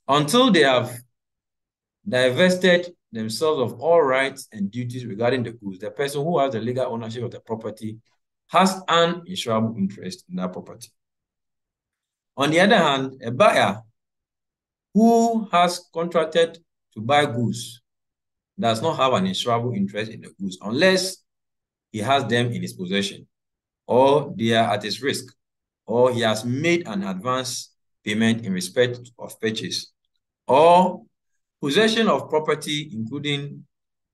until they have divested themselves of all rights and duties regarding the goods. The person who has the legal ownership of the property has an insurable interest in that property. On the other hand, a buyer who has contracted to buy goods does not have an insurable interest in the goods unless he has them in his possession, or they are at his risk, or he has made an advance payment in respect of purchase, or possession of property, including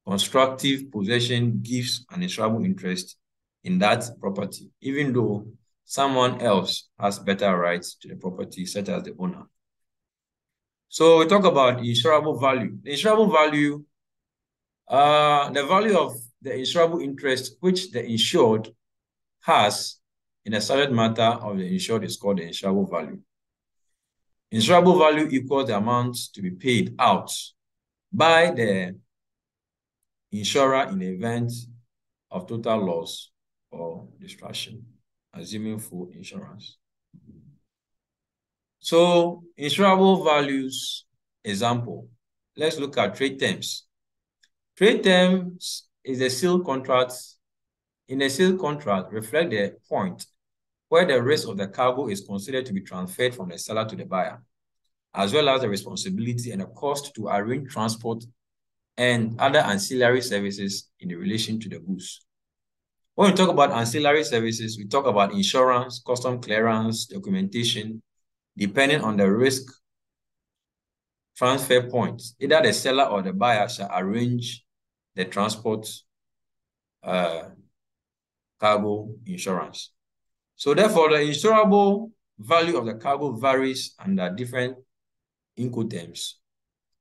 constructive possession, gives an insurable interest in that property, even though someone else has better rights to the property, such as the owner. So we talk about insurable value. The insurable value, the value of the insurable interest which the insured has in a subject matter of the insured is called the insurable value. Insurable value equals the amount to be paid out by the insurer in the event of total loss or destruction, assuming full insurance. So, insurable values example. Let's look at trade terms. Trade terms is a sale contract. In a sale contract, reflect the point where the risk of the cargo is considered to be transferred from the seller to the buyer, as well as the responsibility and the cost to arrange transport and other ancillary services in relation to the goods. When we talk about ancillary services, we talk about insurance, custom clearance, documentation, depending on the risk transfer points. Either the seller or the buyer shall arrange the transport cargo insurance. So therefore, the insurable value of the cargo varies under different Incoterms.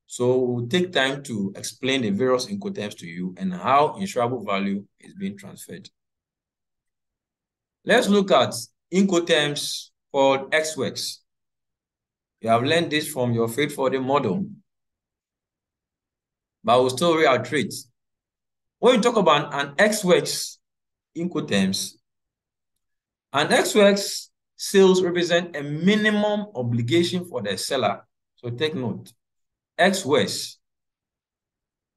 So we'll take time to explain the various Incoterms to you and how insurable value is being transferred. Let's look at Incoterms called ex-works. You have learned this from your freight forwarding model, but we'll still reiterate. When you talk about an ex-works Incoterms, an ex-works sales represent a minimum obligation for the seller. So take note, ex-works.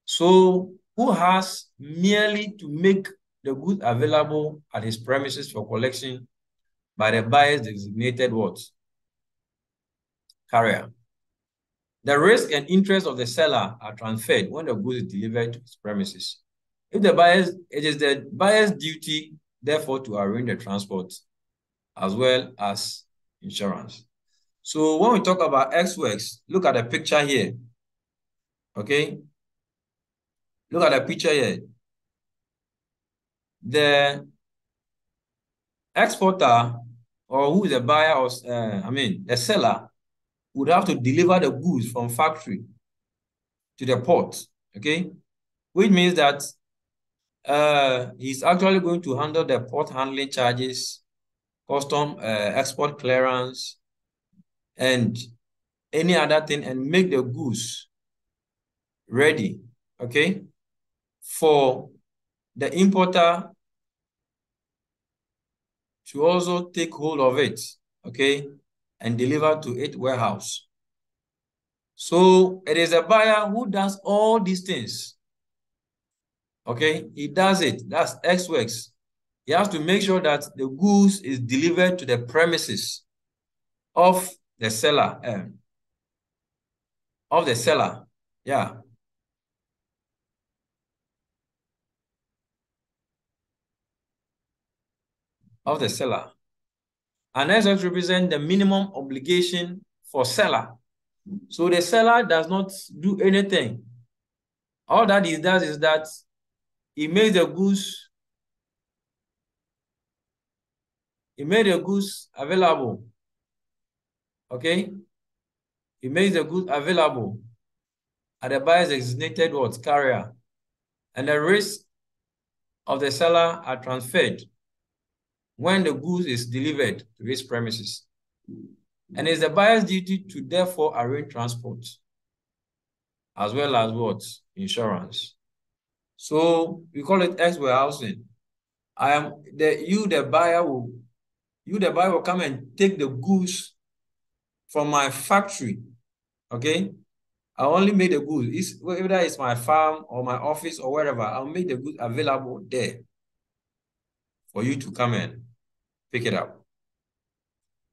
So who has merely to make the goods available at his premises for collection by the buyer's designated what? Carrier. The risk and interest of the seller are transferred when the goods is delivered to his premises. If the buyer's, it is the buyer's duty, therefore, to arrange the transport as well as insurance. So when we talk about ex-works, look at the picture here. Okay? Look at the picture here. The exporter, or who is the buyer, or the seller, would have to deliver the goods from factory to the port, okay? Which means that he's actually going to handle the port handling charges, custom export clearance, and any other thing, and make the goods ready, okay, for the importer to also take hold of it, okay, and deliver to its warehouse. So it is a buyer who does all these things. Okay, he does it. That's ex-works. He has to make sure that the goods is delivered to the premises of the seller. Yeah. Of the seller. And ex-works represent the minimum obligation for seller. So the seller does not do anything. All that he does is that he makes the goods, available. Okay? He makes the goods available at the buyer's designated what? Carrier. And the risk of the seller are transferred when the goods is delivered to his premises. And it's the buyer's duty to therefore arrange transport, as well as what? Insurance. So we call it ex-warehousing. The buyer will come and take the goods from my factory, Okay? I only make the goods. Whether it's my farm or my office or wherever, I'll make the goods available there for you to come and pick it up.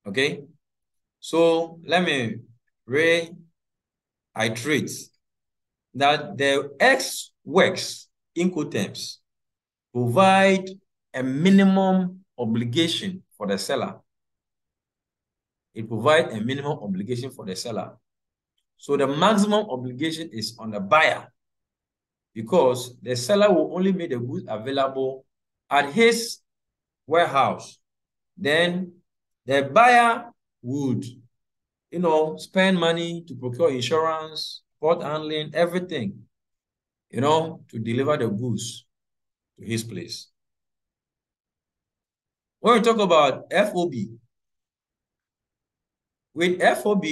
Okay? So let me reiterate that the ex works Incoterms provide a minimum obligation for the seller. It provides a minimum obligation for the seller. So the maximum obligation is on the buyer, because the seller will only make the goods available at his warehouse. Then the buyer would, spend money to procure insurance, port handling, everything, to deliver the goods to his place. When we talk about FOB, with FOB,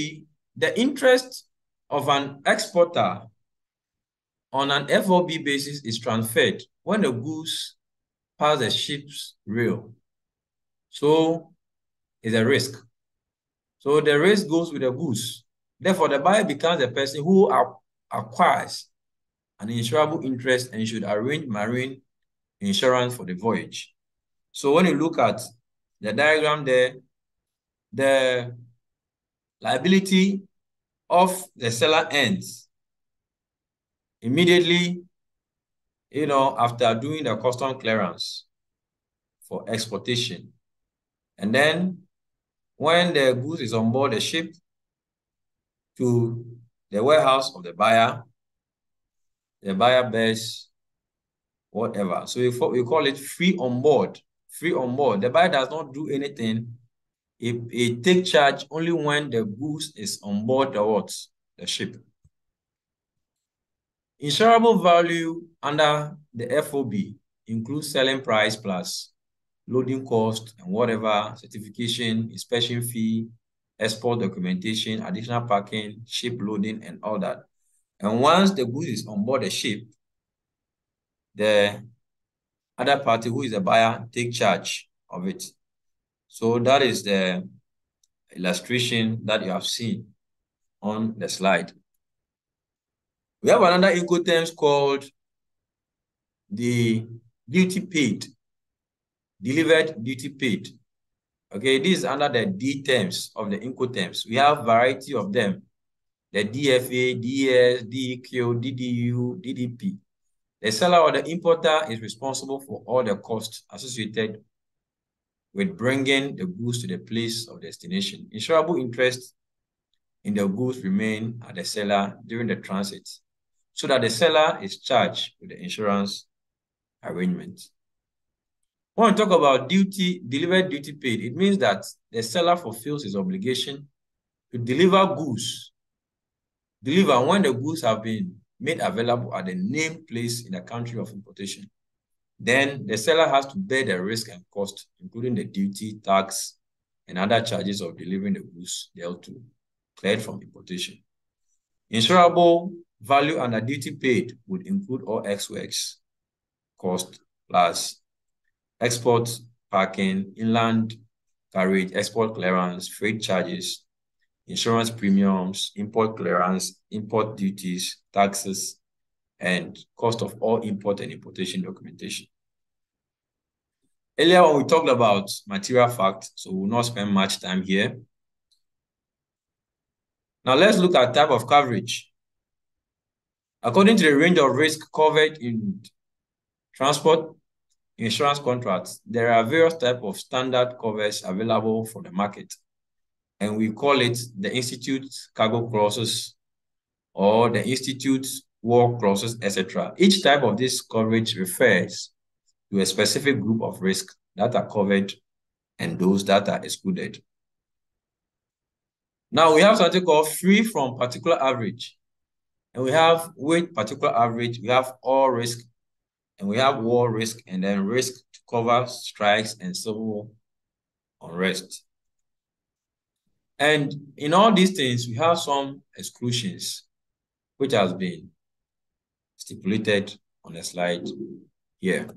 the interest of an exporter on an FOB basis is transferred when the goods pass the ship's rail. So it's a risk. So the risk goes with the goods. Therefore, the buyer becomes the person who acquires an insurable interest and should arrange marine insurance for the voyage. So when you look at the diagram there, the liability of the seller ends immediately, after doing the custom clearance for exportation. And then when the goods is on board the ship to the warehouse of the buyer bears whatever. So we call it free on board. Free on board. The buyer does not do anything. It take charge only when the goods is on board the ship. Insurable value under the FOB includes selling price plus loading cost and whatever, certification, inspection fee, export documentation, additional packing, ship loading, and all that. And once the goods is on board the ship, the other party, who is the buyer, take charge of it. So that is the illustration that you have seen on the slide. We have another Incoterms called the duty paid, delivered duty paid. Okay, this is under the D terms of the Incoterms. We have variety of them: the DFA, DS, DEQ, DDU, DDP. The seller or the importer is responsible for all the costs associated with bringing the goods to the place of destination. Insurable interest in the goods remain at the seller during the transit, so that the seller is charged with the insurance arrangement. When we talk about delivered duty paid, it means that the seller fulfills his obligation to deliver goods. Deliver when the goods have been made available at the named place in the country of importation. Then the seller has to bear the risk and cost, including the duty, tax, and other charges of delivering the goods dealt to, cleared from importation. Insurable value under duty paid would include all ex-works cost plus export, packing, inland carriage, export clearance, freight charges, insurance premiums, import clearance, import duties, taxes, and cost of all import and importation documentation. Earlier on, we talked about material facts, so we'll not spend much time here. Now let's look at type of coverage. According to the range of risk covered in transport insurance contracts, there are various types of standard covers available for the market. And we call it the Institute cargo clauses or the Institute war clauses, etc. Each type of this coverage refers to a specific group of risks that are covered and those that are excluded. Now we have something called free from particular average. And we have with particular average, we have all risk, and we have war risk, and then risk to cover strikes and civil unrest. And in all these things, we have some exclusions, which has been stipulated on the slide here.